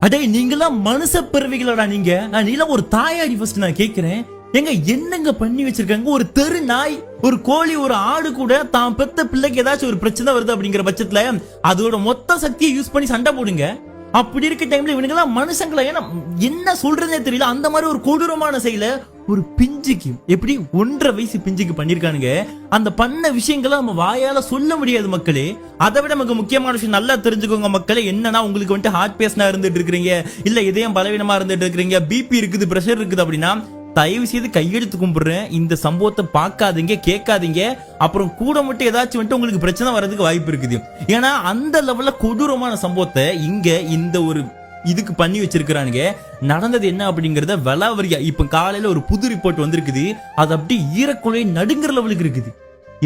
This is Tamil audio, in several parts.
அடே நீங்களாம் மனுஷ பிறவிகளடா நீங்க. நீலாம் ஒரு தாயாடி ஃபர்ஸ்ட் நான் கேக்குறேன். எங்க என்னங்க பண்ணி வச்சிருக்காங்க? ஒரு தெரு நாய், ஒரு கோழி, ஒரு ஆடு கூட தான் பெத்த பிள்ளைக்கு ஏதாச்சும் ஒரு பிரச்சனை வருது அப்படிங்கிற பட்சத்துல அதோட மொத்த சக்தியை யூஸ் பண்ணி சண்டை போடுங்க. அப்படி இருக்க டைம்ல இவனுங்கெல்லாம் மனுஷங்களா? என்ன சொல்றதே தெரியல. அந்த மாதிரி ஒரு கொடூரமான செயல ஒரு பிஞ்சுக்கு, எப்படி 1.5 வயசு பிஞ்சுக்கு பண்ணிருக்கானுங்க. அந்த பண்ண விஷயங்களை நம்ம வாயால சொல்ல முடியாது மக்களே. அதை விட நமக்கு முக்கியமான விஷயம் நல்லா தெரிஞ்சுக்கோங்க மக்களே. என்னன்னா, உங்களுக்கு வந்துட்டு ஹார்ட் பேஷண்டா இருந்துட்டு இருக்கீங்க, இல்ல இதயம் பலவீனமா இருந்துட்டு இருக்கீங்க, பிபி இருக்குது, பிரஷர் இருக்குது அப்படின்னா தயவு செய்து கையெடுத்து கும்பிடுறேன், இந்த சம்பவத்தை பார்க்காதீங்க, கேட்காதீங்க. அப்புறம் கூட மட்டும் ஏதாச்சும் வந்துட்டு உங்களுக்கு பிரச்சனை வர்றதுக்கு வாய்ப்பு இருக்குது. ஏன்னா அந்த லெவல்ல கொடூரமான சம்பவத்தை இங்க இந்த ஒரு இதுக்கு பண்ணி வச்சிருக்கானுங்க. நடந்தது என்ன அப்படிங்கறத வெளாவரியா இப்ப காலையில ஒரு புது ரிப்போர்ட் வந்திருக்குது. அது அப்படியே ஈரக்குலையை நடுங்கிற லெவலுக்கு இருக்குது.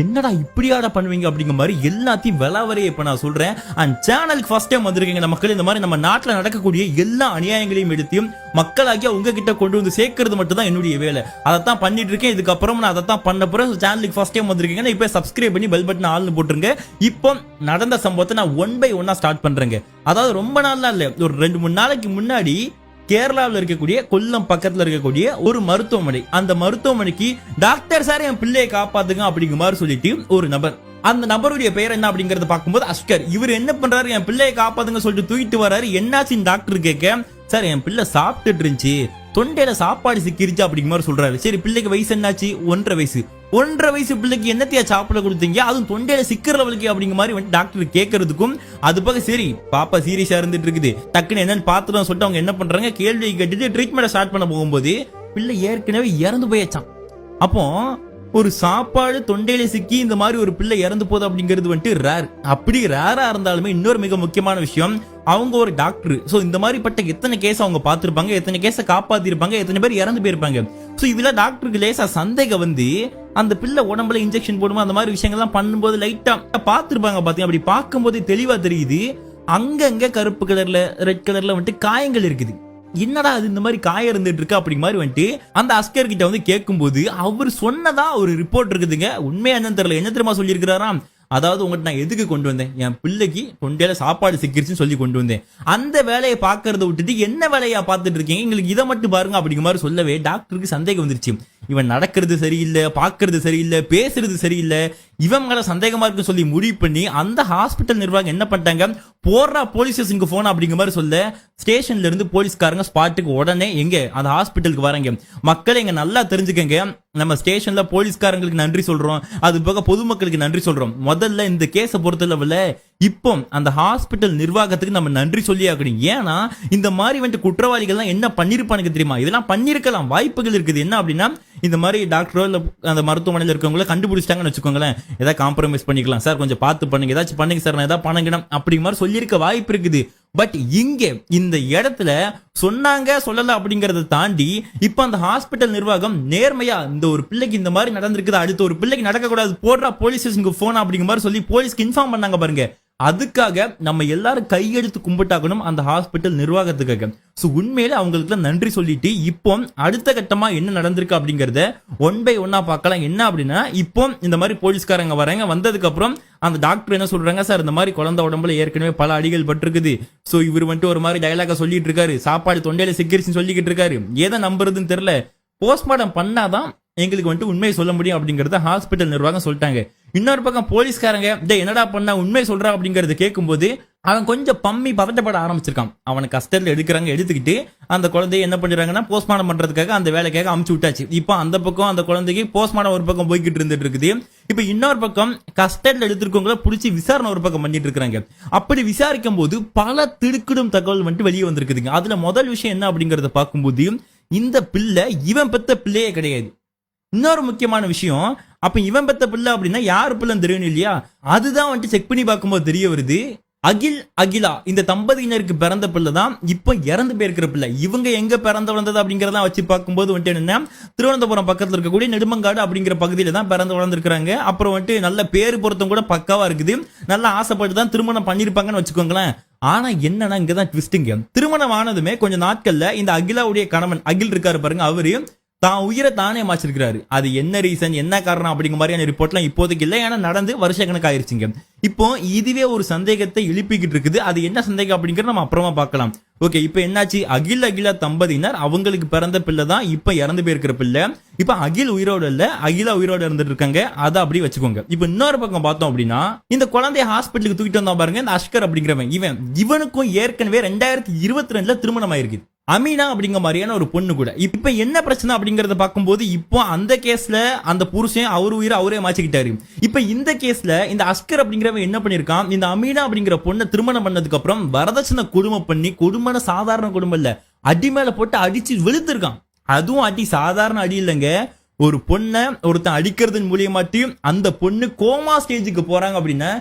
என்னடா இப்படியாடா பண்ணுவீங்க அப்படிங்கிற மாதிரி எல்லாத்தையும் வெளாவரியா இப்ப நான் சொல்றேன். அண்ட் சேனலுக்கு ஃபர்ஸ்ட் டைம் வந்திருக்கீங்க மக்கள். இந்த மாதிரி நம்ம நாட்டுல நடக்கக்கூடிய எல்லா அநியாயங்களையும் எடுத்து மக்களாகிய உங்ககிட்ட கொண்டு வந்து சேர்க்கறது மட்டும் தான் என்னுடைய வேலை. அதைத்தான் பண்ணிட்டு இருக்கேன். இதுக்கப்புறம் நான் அதைத்தான் பண்ண போறேன். சேனலுக்கு ஃபர்ஸ்ட் டைம் வந்திருக்கீங்கன்னா இப்ப சப்ஸ்கிரைப் பண்ணி பெல் பட்டன் ஆல்னு போட்டுருங்க. இப்போ நடந்த சம்பவத்தை நான் 1 by 1 ஸ்டார்ட் பண்றேங்க. அதாவது ரொம்ப நாள்லாம் இல்ல, ஒரு 2-3 நாளைக்கு முன்னாடி கேரளாவில் இருக்கக்கூடிய கொல்லம் பக்கத்துல இருக்கக்கூடிய ஒரு மருத்துவமனை, அந்த மருத்துவமனைக்கு டாக்டர் சார் என் பிள்ளையை காப்பாத்துங்க அப்படிங்கிற மாதிரி சொல்லிட்டு ஒரு நபர், அந்த நபருடைய பெயர் என்ன அப்படிங்கறத பார்க்கும்போது அஸ்கர், இவர் என்ன பண்றாரு, என் பிள்ளையை காப்பாத்துங்க சொல்லிட்டு தூக்கிட்டு வராரு. என்னாச்சுன்னு டாக்டர் கேட்க, சார் என் பிள்ளை சாப்பிட்டுட்டு இருந்துச்சு, தொண்டையில சாப்பாடு சிக்கிருச்சு அப்படிங்கிற மாதிரி சொல்றாரு. சரி, பிள்ளைக்கு வயசு என்னாச்சு? 1.5 வயசு. 1.5 வயசு பிள்ளைக்கு என்னத்தையா சாப்பிட கொடுத்தீங்க, அதுவும் தொண்டையில சிக்கிற லெவலுக்கு அப்படிங்கிற மாதிரி வந்து டாக்டர் கேட்கறதுக்கும், அது போக சரி பாப்பா சீரியஸா இருந்துட்டு இருக்குது, டக்குன்னு என்னன்னு பார்த்துட்டு சொல்லிட்டு அவங்க என்ன பண்றாங்க, கேள்வி கேட்டுட்டு ட்ரீட்மெண்ட் ஸ்டார்ட் பண்ண போகும்போது பிள்ளை ஏற்கனவே இறந்து போயாச்சான். அப்போ ஒரு சாப்பாடு தொண்டையில சிக்கி இந்த மாதிரி ஒரு பிள்ளை இறந்து போகுது அப்படிங்கிறது வந்துட்டு ரேர். அப்படி ரேரா இருந்தாலுமே இன்னொரு மிக முக்கியமான விஷயம், அவங்க ஒரு டாக்டர். சோ இந்த மாதிரி பட்ட எத்தனை கேஸ் அவங்க பார்த்திருப்பாங்க, எத்தனை கேஸை காப்பாத்திருப்பாங்க, எத்தனை பேர் இறந்து போயிருப்பாங்க. சோ இதுல டாக்டருக்கு லேசா சந்தேகம் வந்து அந்த பிள்ளை உடம்புல இன்ஜெக்ஷன் போடுமா அந்த மாதிரி விஷயங்கள்லாம் பண்ணும்போது லைட்டா பார்த்திருப்பாங்க. பாத்தீங்க, அப்படி பார்க்கும்போது தெளிவா தெரியுது அங்கங்க கருப்பு கலர்ல ரெட் கலர்ல வந்துட்டு காயங்கள் இருக்குது. என்னடா அது இந்த மாதிரி காயம் இருந்துட்டு இருக்கு அப்படிங்க மாதிரி வந்துட்டு அந்த அஸ்கர் கிட்ட வந்து கேட்கும்போது அவர் சொன்னதா ஒரு ரிப்போர்ட் இருக்குதுங்க. உண்மையா என்னன்னு தெரியல. என்ன தெரியுமா சொல்லியிருக்கிறாராம், அதாவது உங்கள்கிட்ட நான் எதுக்கு கொண்டு வந்தேன், என் பிள்ளைக்கு தொண்டையில சாப்பாடு சிக்கிருச்சுன்னு சொல்லி கொண்டு வந்தேன். அந்த வேலையை பார்க்கறத விட்டுட்டு என்ன வேலையா பார்த்துட்டு இருக்கீங்க, எங்களுக்கு இதை மட்டும் பாருங்க அப்படிங்கிற மாதிரி சொல்லவே டாக்டருக்கு சந்தேகம் வந்துருச்சு. இவன் நடக்கிறது சரியில்லை, பார்க்கறது சரியில்லை, பேசுறது சரியில்லை, இவன் மேல சந்தேகமா இருக்கு சொல்லி முடிவு பண்ணி அந்த ஹாஸ்பிட்டல் நிர்வாகம் என்ன பண்ணிட்டாங்க, போடுறா போலீஸ் ஸ்டேஷனுக்கு போன் அப்படிங்கிற மாதிரி சொல்ல ஸ்டேஷன்ல இருந்து போலீஸ்காரங்க ஸ்பாட்டுக்கு உடனே எங்க அந்த ஹாஸ்பிட்டலுக்கு வராங்க. மக்கள் எங்க நல்லா தெரிஞ்சுக்கங்க, நம்ம ஸ்டேஷன்ல போலீஸ்காரங்களுக்கு நன்றி சொல்றோம், அது போக பொதுமக்களுக்கு நன்றி சொல்றோம். முதல்ல இந்த கேஸை பொறுத்தளவுல இப்போ அந்த ஹாஸ்பிட்டல் நிர்வாகத்துக்கு நம்ம நன்றி சொல்லி ஆகணும். ஏன்னா இந்த மாதிரி வந்துட்டு குற்றவாளிகள்லாம் என்ன பண்ணிருப்பானுங்க தெரியுமா, இதெல்லாம் பண்ணிருக்கலாம் வாய்ப்புகள் இருக்குது. என்ன அப்படின்னா, இந்த மாதிரி டாக்டரோ இல்ல அந்த மருத்துவமனையில் இருக்கவங்கள கண்டுபிடிச்சிட்டாங்கன்னு வச்சுக்கோங்களேன், ஏதாவது காம்ப்ரமைஸ் பண்ணிக்கலாம் சார், கொஞ்சம் பார்த்து பண்ணுங்க, ஏதாச்சும் பண்ணுங்க சார், நான் ஏதாவது பண்ணுங்கணும் அப்படிங்கிற மாதிரி சொல்லியிருக்க வாய்ப்பு இருக்குது. பட் இங்க இந்த இடத்துல சொன்னாங்க சொல்லல அப்படிங்கறத தாண்டி இப்ப அந்த ஹாஸ்பிட்டல் நிர்வாகம் நேர்மையா இந்த ஒரு பிள்ளைக்கு இந்த மாதிரி நடந்திருக்குது, அடுத்த ஒரு பிள்ளைக்கு நடக்க கூடாது, போடுறா போலீஸ் ஸ்டேஷனுக்கு போன் அப்படிங்கிற மாதிரி சொல்லி போலீஸ்க்கு இன்ஃபார்ம் பண்ணாங்க பாருங்க. அதுக்காக நம்ம எல்லாரும் கையெடுத்து கும்பிட்டாகணும் அந்த ஹாஸ்பிட்டல் நிர்வாகத்துக்காக. சோ உண்மையில அவங்களுக்கு நன்றி சொல்லிட்டு இப்போ அடுத்த கட்டமா என்ன நடந்திருக்கு அப்படிங்கறத 1 by 1 பார்க்கலாம். என்ன அப்படின்னா, இப்போ இந்த மாதிரி போலீஸ்காரங்க வராங்க, வந்ததுக்கு அப்புறம் அந்த டாக்டர் என்ன சொல்றாங்க, சார் இந்த மாதிரி குழந்தை உடம்புல ஏற்கனவே பல அடிகள் பட்டிருக்குது, சோ இவர் வந்துட்டு ஒரு மாதிரி டயலாக சொல்லிட்டு இருக்காரு, சாப்பாடு தொண்டையில சிக்கிருச்சுன்னு சொல்லிக்கிட்டு இருக்காரு, எதை நம்புறதுன்னு தெரியல, போஸ்ட்மார்ட்டம் பண்ணாதான் எங்களுக்கு வந்துட்டு உண்மையை சொல்ல முடியும் அப்படிங்கறத ஹாஸ்பிட்டல் நிர்வாகம் சொல்லிட்டாங்க. இன்னொரு பக்கம் போலீஸ்காரங்க என்னடா பண்ணா உண்மை சொல்றா அப்படிங்கறது கேட்கும்போது அவன் கொஞ்சம் பம்மி பதட்டப்பட ஆரம்பிச்சிருக்கான். அவனை கஷ்டத்துல எடுத்துக்கிட்டு அந்த குழந்தைய என்ன பண்ணிடுறாங்கன்னா போஸ்ட்மார்ட்டம் பண்றதுக்காக அந்த வேலைக்காக அமுச்சு விட்டாச்சு. இப்போ அந்த பக்கம் அந்த குழந்தைக்கு போஸ்ட்மார்ட்டம் ஒரு பக்கம் போய்கிட்டு இருந்துட்டு இருக்குது. இப்ப இன்னொரு பக்கம் கஸ்டடியில் எடுத்திருக்கவங்கள பிடிச்சி விசாரணை ஒரு பக்கம் பண்ணிட்டு இருக்காங்க. அப்படி விசாரிக்கும் போது பல திடுக்கிடும் தகவல் வந்துட்டு வெளியே வந்திருக்குதுங்க. அதுல முதல் விஷயம் என்ன அப்படிங்கறத பார்க்கும்போது, இந்த பிள்ளை இவன் பெத்த பிள்ளையே கிடையாது. இன்னொரு முக்கியமான விஷயம், அப்ப இவன் பெத்த பிள்ளை அப்படின்னா யாரு பிள்ளைன்னு தெரியும் இல்லையா, அதுதான் வந்துட்டு செக் பண்ணி பார்க்கும்போது தெரிய வருது, அகிலா இந்த தம்பதியினருக்கு பிறந்த பிள்ளை தான் இப்ப இறந்து போயிருக்கிற பிள்ளை. இவங்க எங்க பிறந்து வளர்ந்தது அப்படிங்கறத வச்சு பார்க்கும்போது வந்துட்டு என்னன்னா, திருவனந்தபுரம் பக்கத்துல இருக்கக்கூடிய நெடுமங்காடு அப்படிங்கிற பகுதியில தான் பிறந்து வளர்ந்துருக்காங்க. அப்புறம் வந்துட்டு நல்ல பேரு பொருத்தம் கூட பக்காவா இருக்குது, நல்லா ஆசைப்பட்டு தான் திருமணம் பண்ணிருப்பாங்கன்னு வச்சுக்கோங்களேன். ஆனா என்னன்னா இங்கதான் ட்விஸ்டிங்க, திருமணம் ஆனதுமே கொஞ்சம் நாட்கள்ல இந்த அகிலாவுடைய கணவன் அகில் இருக்காரு பாருங்க, அவரு தான் உயிரை தானே மாச்சிருக்கிறாரு. அது என்ன ரீசன், என்ன காரணம் அப்படிங்கிற மாதிரியான ரிப்போர்ட்லாம் இப்போதைக்கு இல்லை. ஏன்னா நடந்து வருஷ கணக்காயிருச்சுங்க. இப்போ இதுவே ஒரு சந்தேகத்தை எழுப்பிக்கிட்டு இருக்குது. அது என்ன சந்தேகம் அப்படிங்கறத நம்ம அப்புறமா பார்க்கலாம். ஓகே, இப்போ என்னாச்சு, அகிலா தம்பதியினர் அவங்களுக்கு பிறந்த பிள்ளை தான் இப்ப இறந்து போயிருக்கிற பிள்ளை. இப்ப அகில் உயிரோடு இல்ல, அகிலா உயிரோடு இருந்துட்டு இருக்காங்க. அதை அப்படி வச்சுக்கோங்க. இப்ப இன்னொரு பக்கம் பார்த்தோம் அப்படின்னா, இந்த குழந்தைய ஹாஸ்பிட்டலுக்கு தூக்கிட்டு வந்தா பாருங்க, இந்த அஷ்கர் அப்படிங்கிறவன் இவனுக்கும் ஏற்கனவே 2022 திருமணம் ஆயிருக்கு. அமீனா அப்படிங்கிற மாதிரியான ஒரு பொண்ணு கூட. இப்ப என்ன பிரச்சனை அப்படிங்கறத பார்க்கும்போது, இப்போ அந்த கேஸ்ல அந்த புருஷன் அவர் உயிரை அவரே மாச்சிக்கிட்டாரு. இப்ப இந்த கேஸ்ல இந்த அஸ்கர் அப்படிங்கிறவன் என்ன பண்ணிருக்கான், இந்த அமீனா அப்படிங்கிற பொண்ணை திருமணம் பண்ணதுக்கு அப்புறம் வரதட்சணை கொடுமை பண்ணி, கொடுமைன சாதாரண கொடுமை இல்ல, அடி மேல போட்டு அடிச்சு வெளுத்திருக்கான். அதுவும் அடி சாதாரண அடி இல்லைங்க. ஒரு பொண்ணை ஒருத்தன் அடிக்கிறதன் மூலியமாட்டி அந்த பொண்ணு கோமா ஸ்டேஜுக்கு போறாங்க அப்படின்னா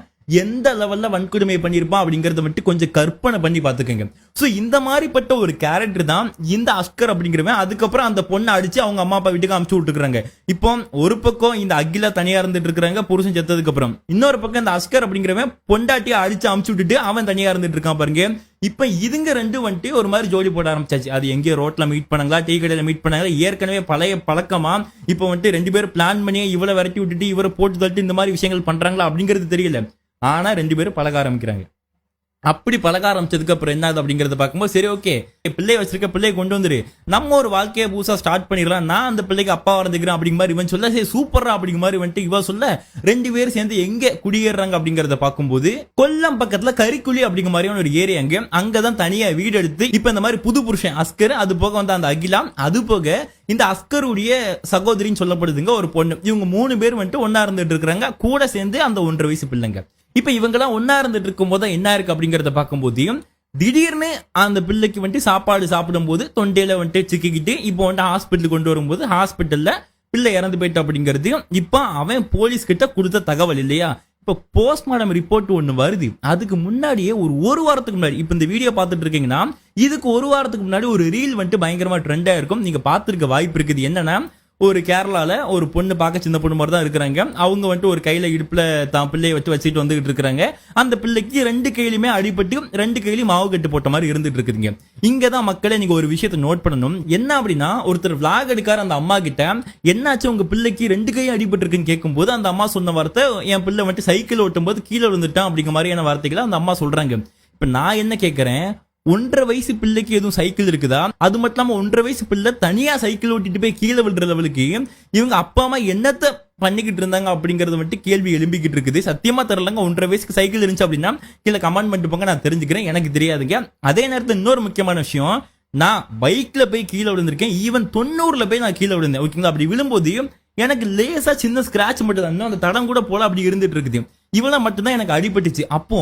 எந்த லெவல்ல வன்கொடுமை பண்ணிருப்பான் அப்படிங்கறத மட்டும் கொஞ்சம் கற்பனை பண்ணி பாத்துக்கங்க. சோ இந்த மாதிரிப்பட்ட ஒரு கேரக்டர் தான் இந்த அஸ்கர் அப்படிங்கிறவன். அதுக்கப்புறம் அந்த பொண்ணை அடிச்சு அவங்க அம்மா அப்பா வீட்டுக்கு அமுச்சு விட்டுருக்காங்க. இப்போ ஒரு பக்கம் இந்த அகிலா தனியா இருந்துட்டு இருக்காங்க புருஷன் செத்ததுக்கு அப்புறம், இன்னொரு பக்கம் இந்த அஸ்கர் அப்படிங்கிறவன் பொண்டாட்டியை அடிச்சு அமுச்சு விட்டுட்டு அவன் தனியா இருந்துட்டு இருக்கான் பாருங்க. இப்ப இதுங்க ரெண்டு வந்துட்டு ஒரு மாதிரி ஜோடி போட ஆரம்பிச்சாச்சு. அது எங்கேயோ ரோட்ல மீட் பண்ணாங்களா, டீ கடையில மீட் பண்ணாங்களா, ஏற்கனவே பழைய பழக்கமா இப்ப வந்துட்டு ரெண்டு பேரும் பிளான் பண்ணி இவரை விரட்டி விட்டுட்டு இவரை போட்டு தட்டு இந்த மாதிரி விஷயங்கள் பண்றாங்களா அப்படிங்கிறது தெரியல. ஆனா ரெண்டு பேரும் பழக ஆரம்பிக்கிறாங்க. அப்படி பழக ஆரம்பிச்சதுக்கு அப்புறம் என்ன ஆகுது அப்படிங்கறத பார்க்கும்போது, சரி ஓகே, பிள்ளை வச்சிருக்க பிள்ளையை கொண்டு வந்துரு, நம்ம ஒரு வாழ்க்கையை புதுசா ஸ்டார்ட் பண்ணிடலாம், நான் அந்த பிள்ளைக்கு அப்பா வந்துக்கிறேன் அப்படிங்கிற மாதிரி இவன் சொல்ல, சரி சூப்பரா அப்படிங்கிற மாதிரி வந்துட்டு இவன் சொல்ல, ரெண்டு பேரும் சேர்ந்து எங்க குடியேறாங்க அப்படிங்கறத பார்க்கும்போது, கொல்லம் பக்கத்துல கரிக்குழி அப்படிங்கிற மாதிரியான ஒரு ஏரியா, அங்கதான் தனியா வீடு எடுத்து இப்ப இந்த மாதிரி புது புருஷன் அஸ்கர், அது போக வந்து அந்த அகிலா, அது போக இந்த அஸ்கருடைய சகோதரின்னு சொல்லப்படுதுங்க ஒரு பொண்ணு, இவங்க 3 பேர் வந்துட்டு ஒன்னா இருந்துட்டு இருக்காங்க, கூட சேர்ந்து அந்த 1.5 வயசு பிள்ளைங்க. இப்ப இவங்க எல்லாம் ஒன்னா இருந்துட்டு இருக்கும் போது என்ன இருக்கு அப்படிங்கறத பார்க்கும்போது, திடீர்னு அந்த பிள்ளைக்கு வந்துட்டு சாப்பாடு சாப்பிடும் போது தொண்டையில வந்துட்டு சிக்கிக்கிட்டு இப்போ வந்துட்டு ஹாஸ்பிட்டல் கொண்டு வரும்போது ஹாஸ்பிட்டல்ல பிள்ளை இறந்து போயிட்டு அப்படிங்கிறது இப்ப அவன் போலீஸ் கிட்ட கொடுத்த தகவல் இல்லையா. இப்ப போஸ்ட்மார்டம் ரிப்போர்ட் ஒண்ணு வருது. அதுக்கு முன்னாடியே ஒரு வாரத்துக்கு முன்னாடி, இப்ப இந்த வீடியோ பார்த்துட்டு இருக்கீங்கன்னா இதுக்கு ஒரு வாரத்துக்கு முன்னாடி ஒரு ரீல் வந்துட்டு பயங்கரமா ட்ரெண்டா இருக்கும், நீங்க பார்த்திருக்க வாய்ப்பு இருக்குது. என்னன்னா, ஒரு கேரளால ஒரு பொண்ணு பார்க்க சின்ன பொண்ணு மாதிரி தான் இருக்கிறாங்க. அவங்க வந்துட்டு ஒரு கையில இடுப்புல தான் பிள்ளையை வச்சுட்டு வந்துகிட்டு இருக்காங்க. அந்த பிள்ளைக்கு 2 கையிலுமே அடிபட்டு 2 கையிலும் மாவு கட்டு போட்ட மாதிரி இருந்துட்டு இருக்குதுங்க. இங்கதான் மக்களே நீங்க ஒரு விஷயத்தை நோட் பண்ணணும். என்ன அப்படின்னா, ஒருத்தர் விளாக் எடுக்காரு அந்த அம்மா கிட்ட, என்னாச்சு உங்க பிள்ளைக்கு 2 கையும் அடிபட்டு இருக்குன்னு கேட்கும் போது அந்த அம்மா சொன்ன வார்த்தை, என் பிள்ளை வந்துட்டு சைக்கிள் ஓட்டும் போது கீழே விழுந்துட்டான் அப்படிங்கிற மாதிரியான வார்த்தைகளை அந்த அம்மா சொல்றாங்க. இப்ப நான் என்ன கேட்கிறேன், 1.5 வயசு பிள்ளைக்கு எதுவும் சைக்கிள் இருக்குதா? அது மட்டும் இல்லாம 1.5 வயசு பிள்ளை தனியா சைக்கிள் ஓட்டிட்டு போய் கீழே விழுற லெவலுக்கு இவங்க அப்பா அம்மா என்னத்தை பண்ணிக்கிட்டு இருந்தாங்க அப்படிங்கறது மட்டும் கேள்வி எழும்பிக்கிட்டு இருக்குது. சத்தியமா தெரியலங்க. 1.5 வயசுக்கு சைக்கிள் இருந்துச்சு அப்படின்னா கீழே கமெண்ட் பண்ணிட்டு போங்க, நான் தெரிஞ்சுக்கிறேன், எனக்கு தெரியாதுங்க. அதே நேரத்தில் இன்னொரு முக்கியமான விஷயம், நான் பைக்ல போய் கீழே விழுந்திருக்கேன், ஈவன் 90ல போய் நான் கீழே விழுந்தேன். ஓகேங்களா? அப்படி விழும்போது எனக்கு லேசா சின்ன ஸ்கிராட்ச் மட்டும் தான், அந்த தடம் கூட போல அப்படி இருந்துட்டு இருக்குது. இவள மட்டும்தான் எனக்கு அடிபட்டுச்சு. அப்போ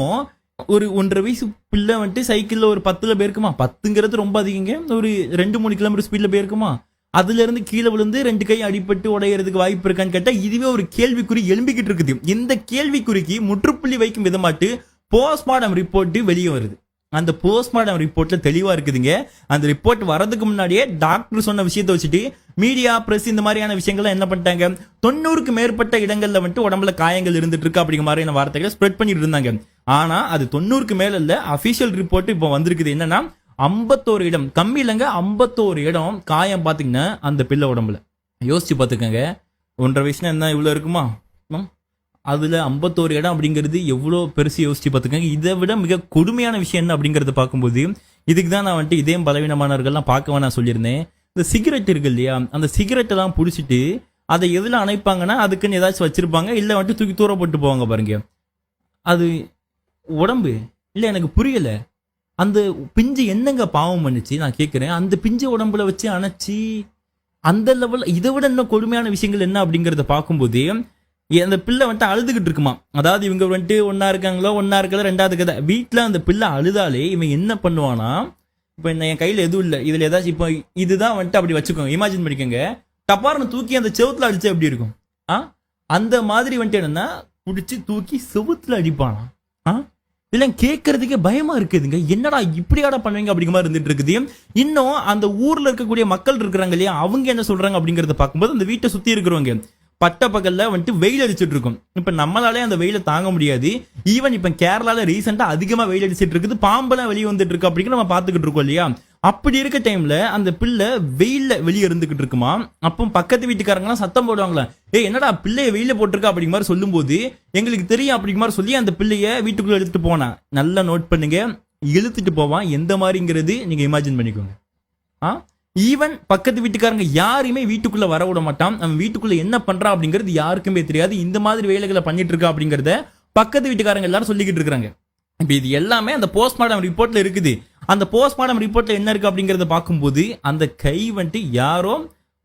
ஒரு 1.5 வயசு பிள்ளை வந்துட்டு சைக்கிள்ல ஒரு 10ல போயிருக்குமா, 10ங்கிறது ரொம்ப அதிகங்க, ஒரு 2-3 கிலோமீட்டர் ஸ்பீட்ல போயிருக்குமா, அதுல இருந்து கீழே விழுந்து 2 கை அடிபட்டு உடையறதுக்கு வாய்ப்பு இருக்கான்னு கேட்டா இதுவே ஒரு கேள்விக்குறி எழும்பிக்கிட்டு இருக்குது. இந்த கேள்விக்குறிக்கு முற்றுப்புள்ளி வைக்கும் விதமாட்டு போஸ்ட்மார்டம் ரிப்போர்ட் வெளியே வருது. அந்த போஸ்ட்மார்டம் ரிப்போர்ட்ல தெளிவா இருக்குதுங்க. அந்த ரிப்போர்ட் வரதுக்கு முன்னாடியே டாக்டர் சொன்ன விஷயத்தை வச்சுட்டு மீடியா, பிரஸ் இந்த மாதிரியான விஷயங்கள்லாம் என்ன பண்ணிட்டாங்க, 90க்கு மேற்பட்ட இடங்கள்ல வந்துட்டு உடம்புல காயங்கள் இருந்துட்டு இருக்கு அப்படிங்கிற மாதிரியான வார்த்தைகளை ஸ்ப்ரெட் பண்ணிட்டு இருந்தாங்க. ஆனா அது 90க்கு மேல இல்ல, அபிஷியல் ரிப்போர்ட் இப்போ வந்திருக்குது. என்னன்னா 51 இடம், கம்மி இல்லைங்க, 51 இடம் காயம் பாத்தீங்கன்னா அந்த பிள்ளை உடம்புல. யோசிச்சு பாத்துக்கங்க, 1.5 வயசுனா என்ன இவ்வளவு இருக்குமா, அதுல 51 இடம் அப்படிங்கிறது எவ்வளவு பெருசு யோசிச்சு பாத்துக்கங்க. இதை விட மிக கொடுமையான விஷயம் என்ன அப்படிங்கறத பார்க்கும்போது, இதுக்கு தான் நான் வந்துட்டு இதே பலவீனமானவர்கள்லாம் பார்க்க வேணாம் சொல்லியிருந்தேன். இந்த சிகரெட் இருக்கு இல்லையா, அந்த சிகரெட் எல்லாம் புடிச்சிட்டு அதை எதுல அணைப்பாங்கன்னா அதுக்குன்னு ஏதாச்சும் வச்சிருப்பாங்க, இல்ல வந்துட்டு தூக்கி தூர போட்டு போவாங்க பாருங்க. அது உடம்பு இல்ல, எனக்கு புரியல. அந்த பிஞ்சு என்னங்க பாவம் பண்ணுச்சு நான் கேட்கிறேன். அந்த பிஞ்சு உடம்புல வச்சு அணைச்சி அந்த லெவல், இதை விட இன்னும் கொடுமையான விஷயங்கள் என்ன அப்படிங்கறத பார்க்கும்போது, அந்த பிள்ளை வந்துட்டு அழுதுகிட்டு இருக்குமா. அதாவது இவங்க வந்துட்டு ஒன்னா இருக்காங்களோ, ஒன்னா இருக்கல, 2வது கதை. வீட்டுல அந்த பிள்ளை அழுதாலே இவன் என்ன பண்ணுவானா, இப்ப என் கையில எதுவும் இல்லை, இதுல ஏதாச்சும் இப்போ இதுதான் வந்துட்டு அப்படி வச்சுக்கோங்க, இமேஜின் பண்ணிக்கோங்க, டப்பார்னு தூக்கி அந்த செவுத்துல அடிச்சா எப்படி இருக்கும், அந்த மாதிரி வந்துட்டு என்னன்னா பிடிச்சி தூக்கி செவுத்துல அடிப்பானா. இதெல்லாம் கேட்கறதுக்கே பயமா இருக்குதுங்க. என்னடா இப்படியாடா பண்ணுவீங்க அப்படிங்கிற மாதிரி இருந்துட்டு இருக்குது. இன்னும் அந்த ஊர்ல இருக்கக்கூடிய மக்கள் இருக்கிறாங்க இல்லையா, அவங்க என்ன சொல்றாங்க அப்படிங்கறத பார்க்கும்போது, அந்த வீட்டை சுத்தி இருக்கிறவங்க பட்ட பகல்ல வந்துட்டு வெயில் அடிச்சிட்டு இருக்கும். இப்ப நம்மளாலே அந்த வெயில தாங்க முடியாது. ஈவன் இப்ப கேரளால ரீசெண்டா அதிகமா வெயில் அடிச்சிட்டு இருக்குது, பாம்பெல்லாம் வெளியே வந்துட்டு இருக்கு அப்படிங்கிற நம்ம பாத்துக்கிட்டு இருக்கோம் இல்லையா. அப்படி இருக்க டைம்ல அந்த பிள்ளை வெயில்ல வெளியே இருந்துகிட்டு இருக்குமா. அப்போ பக்கத்து வீட்டுக்காரங்களாம் சத்தம் போடுவாங்களா, என்னடா பிள்ளைய வெயில போட்டிருக்கா அப்படிங்கிற மாதிரி சொல்லும் போது எங்களுக்கு தெரியும் அப்படிங்கிற மாதிரி சொல்லி அந்த பிள்ளைய வீட்டுக்குள்ள எடுத்துட்டு போனா. நல்லா நோட் பண்ணுங்க, இழுத்துட்டு போவான். எந்த மாதிரிங்கிறது நீங்க இமேஜின் பண்ணிக்கோங்க. ஈவன் பக்கத்து வீட்டுக்காரங்க யாருமே வீட்டுக்குள்ள வர விட மாட்டான். அவன் வீட்டுக்குள்ள என்ன பண்றான் அப்படிங்கிறது யாருக்குமே தெரியாது. இந்த மாதிரி வேலைகளை பண்ணிட்டு இருக்கா அப்படிங்கறத பக்கத்து வீட்டுக்காரங்க எல்லாரும் சொல்லிக்கிட்டு இருக்காங்க. இப்ப இது எல்லாமே அந்த போஸ்ட்மார்டம் ரிப்போர்ட்ல இருக்குது. அந்த போஸ்ட்மார்டம் ரிப்போர்ட்ல என்ன இருக்கு அப்படிங்கறத பார்க்கும்போது அந்த கை வந்துட்டு யாரோ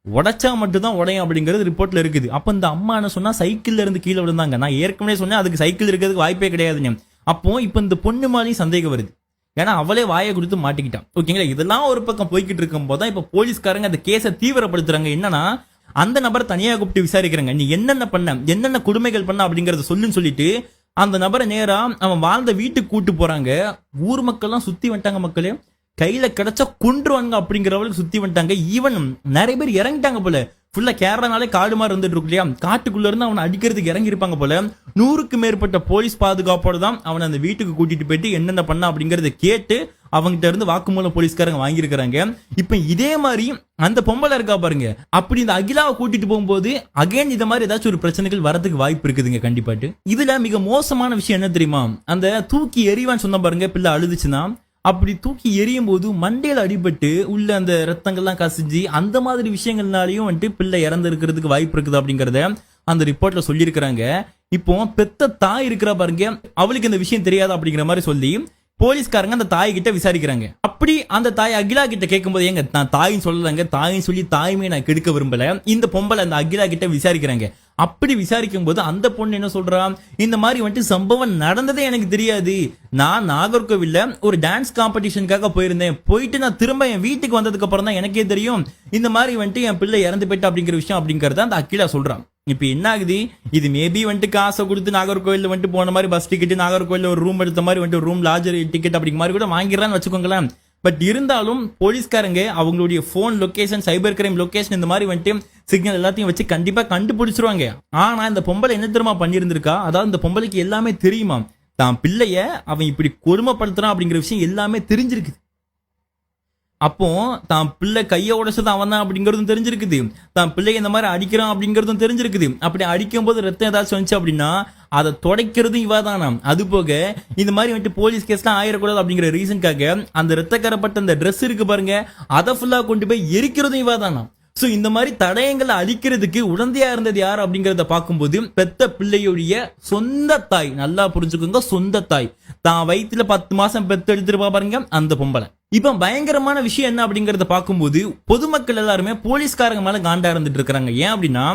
உடைச்சா மட்டும்தான் உடையும் அப்படிங்கிறது ரிப்போர்ட்ல இருக்குது. அப்ப இந்த அம்மா என்ன சொன்னா, சைக்கிள்ல இருந்து கீழே விழுந்தாங்க. நான் ஏற்கனவே சொன்னேன் அதுக்கு சைக்கிள் இருக்கிறதுக்கு வாய்ப்பே கிடையாதுங்க. அப்போ இப்ப இந்த பொண்ணு மாதிரி சந்தேகம் வருது. ஏன்னா அவளே வாயை கொடுத்து மாட்டிக்கிட்டான். ஓகேங்களா, இதெல்லாம் ஒரு பக்கம் போய்கிட்டு இருக்கும் போதுதான் இப்ப போலீஸ்காரங்க அந்த கேஸை தீவிரப்படுத்துறாங்க. என்னன்னா, அந்த நபரை தனியாக கூப்பிட்டு விசாரிக்கிறாங்க. நீ என்னென்ன பண்ண, என்னென்ன கொடுமைகள் பண்ண அப்படிங்கறத சொல்லுன்னு சொல்லிட்டு அந்த நபரை நேரா அவன் வாழ்ந்த வீட்டுக்கு கூட்டு போறாங்க. ஊர் மக்கள் எல்லாம் சுத்தி வந்துட்டாங்க. மக்களே கையில கிடைச்சா கொன்றுவாங்க அப்படிங்கிறவளுக்கு சுத்தி வந்துட்டாங்க. ஈவன் நிறைய பேர் இறங்கிட்டாங்க போல. ஃபுல்லா கேரளானாலே காடு மாதிரி இருந்துட்டு இருக்கு இல்லையா, காட்டுக்குள்ள இருந்து அவனை அடிக்கிறதுக்கு இறங்கி இருப்பாங்க போல. 100க்கு மேற்பட்ட போலீஸ் பாதுகாப்போட தான் அவனை அந்த வீட்டுக்கு கூட்டிட்டு போயிட்டு என்னென்ன பண்ண அப்படிங்கறத கேட்டு அவங்ககிட்ட இருந்து வாக்குமூலம் போலீஸ்காரங்க வாங்கியிருக்கிறாங்க. இப்ப இதே மாதிரி அந்த பொம்பளை இருக்கா பாருங்க, அப்படி இந்த அகிலாவை கூட்டிட்டு போகும்போது அகைன் இந்த மாதிரி ஏதாச்சும் ஒரு பிரச்சனைகள் வரதுக்கு வாய்ப்பு இருக்குதுங்க கண்டிப்பாட்டு. இதுல மிக மோசமான விஷயம் என்ன தெரியுமா, அந்த தூக்கி எறிவான்னு சொன்ன பாருங்க, பிள்ளை அழுதுச்சுன்னா அப்படி தூக்கி எரியும் போது மண்டையில அடிபட்டு உள்ள அந்த ரத்தங்கள்லாம் கசிஞ்சு அந்த மாதிரி விஷயங்கள்னாலையும் வந்துட்டு பிள்ளை இறந்து இருக்கிறதுக்கு வாய்ப்பு இருக்குது அப்படிங்கறத அந்த ரிப்போர்ட்ல சொல்லியிருக்கிறாங்க. இப்போ பெத்த தாய் இருக்கிறா பாருங்க, அவளுக்கு இந்த விஷயம் தெரியாது அப்படிங்கிற மாதிரி சொல்லி போலீஸ்காரங்க அந்த தாய் கிட்ட விசாரிக்கிறாங்க. அப்படி அந்த தாய் அகிலா கிட்ட கேட்கும்போது, ஏங்க நான் தாயின்னு சொல்லலங்க, தாயின்னு சொல்லி தாயுமே நான் கெடுக்க விரும்பல. இந்த பொம்பளை அந்த அகிலா கிட்ட விசாரிக்கிறாங்க. அப்படி விசாரிக்கும் போது அந்த பொண்ணு என்ன சொல்றா, இந்த மாதிரி வந்துட்டு சம்பவம் நடந்ததே எனக்கு தெரியாது. நான் நாகர்கோவில்ல ஒரு டான்ஸ் காம்படிஷனுக்காக போயிருந்தேன். போயிட்டு நான் திரும்ப என் வீட்டுக்கு வந்ததுக்கு அப்புறம் தான் எனக்கே தெரியும் இந்த மாதிரி வந்துட்டு என் பிள்ளை இறந்து போயிட்டு அப்படிங்கிற விஷயம் அப்படிங்கறத அந்த அகிலா சொல்றான். இப்ப என்ன ஆகுது, இது மேபி வந்துட்டு காசை கொடுத்து நாகர்கோவில் வந்துட்டு போன மாதிரி பஸ் டிக்கெட், நாகர்கோவில் ஒரு ரூம் எடுத்த மாதிரி வந்துட்டு ரூம் லாட்ஜர் டிக்கெட் அப்படிங்கிற மாதிரி கூட வாங்கிடலாம்னு வச்சுக்கோங்களேன். பட் இருந்தாலும் போலீஸ்காரங்க அவங்களுடைய phone location, cyber crime location, இந்த மாதிரி வந்துட்டு சிக்னல் எல்லாத்தையும் வச்சு கண்டிப்பா கண்டுபிடிச்சிருவாங்க. ஆனா இந்த பொம்பளை என்ன தெரியுமா பண்ணியிருந்திருக்கா, அதாவது இந்த பொம்பளைக்கு எல்லாமே தெரியுமா, தான் பிள்ளைய அவன் இப்படி கொடுமைப்படுத்துறான் அப்படிங்கிற விஷயம் எல்லாமே தெரிஞ்சிருக்கு. அப்போ தான் பிள்ளை கையை உடைச்சது அவன் தான் அப்படிங்கறதும் தெரிஞ்சிருக்குது, தான் பிள்ளை இந்த மாதிரி அடிக்கிறான் அப்படிங்கறதும் தெரிஞ்சிருக்குது. அப்படி அடிக்கும் போது ரத்தம் ஏதாச்சும் வந்துச்சு அப்படின்னா அதை துடைக்கிறதும் இவாதானா. அது போக இந்த மாதிரி வந்துட்டு போலீஸ் கேஸ்லாம் ஆயிடக்கூடாது அப்படிங்கிற ரீசனுக்காக அந்த ரத்தக்கரப்பட்ட அந்த ட்ரெஸ் இருக்கு பாருங்க, அதை ஃபுல்லா கொண்டு போய் எரிக்கிறதும் இவாதானா. சோ இந்த மாதிரி தடயங்களை அழிக்கிறதுக்கு உடந்தையா இருந்தது யார் அப்படிங்கறத பார்க்கும்போது பெத்த பிள்ளையுடைய சொந்த தாய். நல்லா புரிஞ்சுக்கோங்க, சொந்த தாய். தான் வயிற்றுல 10 மாசம் பெத்து எடுத்துருப்பா பாருங்க அந்த பொம்பளை. இப்ப பயங்கரமான விஷயம் என்ன அப்படிங்கறத பார்க்கும்போது பொதுமக்கள் எல்லாருமே போலீஸ்காரங்க மேல காண்டா இருந்துட்டு இருக்காங்க. ஏன் அப்படின்னா,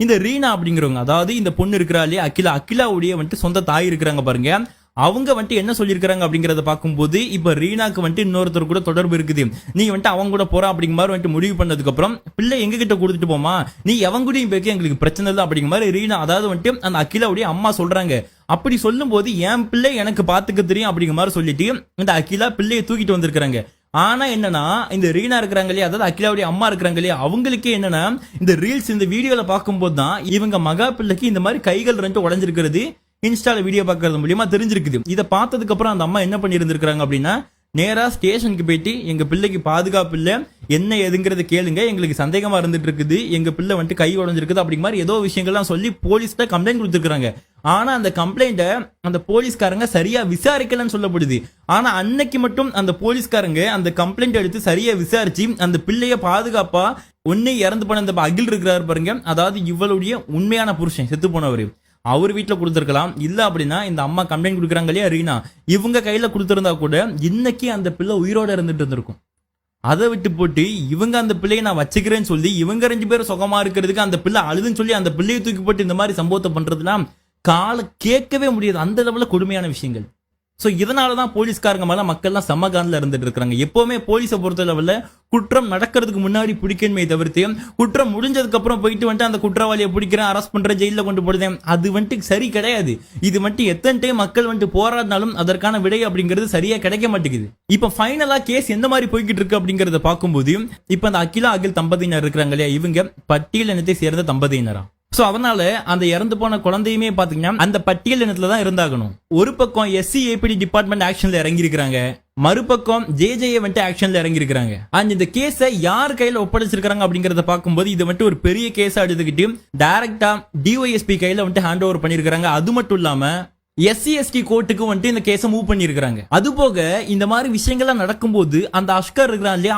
இந்த ரீனா அப்படிங்கிறவங்க, அதாவது இந்த பொண்ணு இருக்கிறா இல்லையா அகிலாவுடைய வந்துட்டு சொந்த தாய் இருக்கிறாங்க பாருங்க, அவங்க வந்துட்டு என்ன சொல்லியிருக்காங்க அப்படிங்கறத பார்க்கும்போது இப்ப ரீனாக்கு வந்துட்டு இன்னொருத்தர் கூட தொடர்பு இருக்குது. நீ வந்துட்டு அவங்க கூட போறா அப்படிங்கிற மாதிரி வந்துட்டு முடிவு பண்ணதுக்கு அப்புறம் பிள்ளை எங்க கிட்ட கொடுத்துட்டு போமா, நீ எவங்க கூடயும் போய்க்க எங்களுக்கு பிரச்சனை இல்லை அப்படிங்கிற மாதிரி ரீனா, அதாவது வந்துட்டு அந்த அகிலாவுடைய அம்மா சொல்றாங்க. அப்படி சொல்லும் போது என் பிள்ளை எனக்கு பாத்துக்க தெரியும் அப்படிங்கிற மாதிரி சொல்லிட்டு இந்த அகிலா பிள்ளையை தூக்கிட்டு வந்திருக்காங்க. ஆனா என்னன்னா, இந்த ரீனா இருக்கிறாங்க இல்லையா, அதாவது அகிலாவுடைய அம்மா இருக்கிறாங்க இல்லையா, அவங்களுக்கே என்னன்னா இந்த ரீல்ஸ் இந்த வீடியோல பார்க்கும்போது தான் இவங்க மகா பிள்ளைக்கு இந்த மாதிரி கைகள் 2 உடைஞ்சிருக்கிறது இன்ஸ்டால வீடியோ பார்க்கறது மூலியமா தெரிஞ்சிருக்குது. இதை பார்த்ததுக்கு அப்புறம் அந்த அம்மா என்ன பண்ணி இருந்திருக்காங்க அப்படின்னா, நேரா ஸ்டேஷனுக்கு போயிட்டு எங்க பிள்ளைக்கு பாதுகாப்பு இல்ல, என்ன எதுங்கிறத கேளுங்க, எங்களுக்கு சந்தேகமா இருந்துட்டு இருக்குது, எங்க பிள்ளை வந்துட்டு கை உடைஞ்சிருக்குது அப்படிங்கிற மாதிரி ஏதோ விஷயங்கள்லாம் சொல்லி போலீஸ்ல கம்ப்ளைண்ட் கொடுத்துருக்காங்க. ஆனா அந்த கம்ப்ளைண்ட அந்த போலீஸ்காரங்க சரியா விசாரிக்கலன்னு சொல்லப்படுது. ஆனா அன்னைக்கு மட்டும் அந்த போலீஸ்காரங்க அந்த கம்ப்ளைண்ட் எடுத்து சரியா விசாரிச்சு அந்த பிள்ளைய பாதுகாப்பா ஒன்னே இறந்து போன அந்த அகில் இருக்கிறாரு பாருங்க, அதாவது இவளுடைய உண்மையான புருஷன் செத்து போனவரு, அவர் வீட்டுல கொடுத்துருக்கலாம். இல்ல அப்படின்னா இந்த அம்மா கம்ப்ளைண்ட் கொடுக்குறாங்க இல்லையா ரீனா, இவங்க கையில கொடுத்திருந்தா கூட இன்னைக்கு அந்த பிள்ளை உயிரோட இருந்துட்டு இருந்திருக்கும். அதை விட்டு போட்டு இவங்க அந்த பிள்ளையை நான் வச்சுக்கிறேன்னு சொல்லி இவங்க 2 பேரும் சுகமா இருக்கிறதுக்கு அந்த பிள்ளை அழுதுன்னு சொல்லி அந்த பிள்ளையை தூக்கி போட்டு இந்த மாதிரி சம்பவத்தை பண்றதுலாம் கால கேட்கவே முடியாது. அந்த லெவல்ல கொடுமையான விஷயங்கள். சோ இதனாலதான் போலீஸ்காரங்க மேல மக்கள்லாம் சமகான்ல இருந்துட்டு இருக்காங்க. எப்பவுமே போலீஸை பொறுத்த லெவல்ல குற்றம் நடக்கிறதுக்கு முன்னாடி பிடிக்கணுமே தவிர்த்து குற்றம் முடிஞ்சதுக்கு அப்புறம் போயிட்டு வந்துட்டு அந்த குற்றவாளியை பிடிக்கிறேன், அரெஸ்ட் பண்றேன், ஜெயில கொண்டு போடுறேன், அது வந்துட்டு சரி கிடையாது. இது வந்துட்டு எத்தனை டைம் மக்கள் வந்துட்டு போராடினாலும் அதற்கான விடை அப்படிங்கிறது சரியா கிடைக்க மாட்டேங்குது. இப்ப ஃபைனலா கேஸ் எந்த மாதிரி போய்கிட்டு இருக்கு அப்படிங்கறத பார்க்கும்போது இப்ப அந்த அகிலா அகில் தம்பதியினர் இருக்கிறாங்க இல்லையா, இவங்க பட்டியல் இனத்தை சேர்ந்த தம்பதியினரா. சோ அதனால அந்த இறந்து போன குழந்தையுமே பாத்தீங்கன்னா அந்த பட்டியல் இனத்துல தான் இருந்தாகணும். ஒரு பக்கம் SC APD டிபார்ட்மெண்ட் ஆக்ஷன்ல இறங்கி இருக்காங்க, மறுபக்கம் ஜேஜே வந்துட்டு ஆக்ஷன்ல இறங்கி இருக்காங்க. அண்ட் இந்த கேஸை யார் கையில ஒப்படைச்சிருக்காங்க அப்படிங்கறத பார்க்கும்போது இது வந்துட்டு ஒரு பெரிய கேஸா எடுத்துக்கிட்டு டைரக்டா டிஒஎஸ்பி கையில வந்துட்டு ஹேண்ட் ஓவர் பண்ணிருக்காங்க. அது மட்டும் இல்லாம SC/ST கோர்ட்டுக்கு வந்துட்டு இந்த கேஸை மூவ் பண்ணிருக்காங்க. அது போக இந்த மாதிரி விஷயங்கள்லாம் நடக்கும்போது அந்த அஸ்கர் இருக்கிறான் இல்லையா,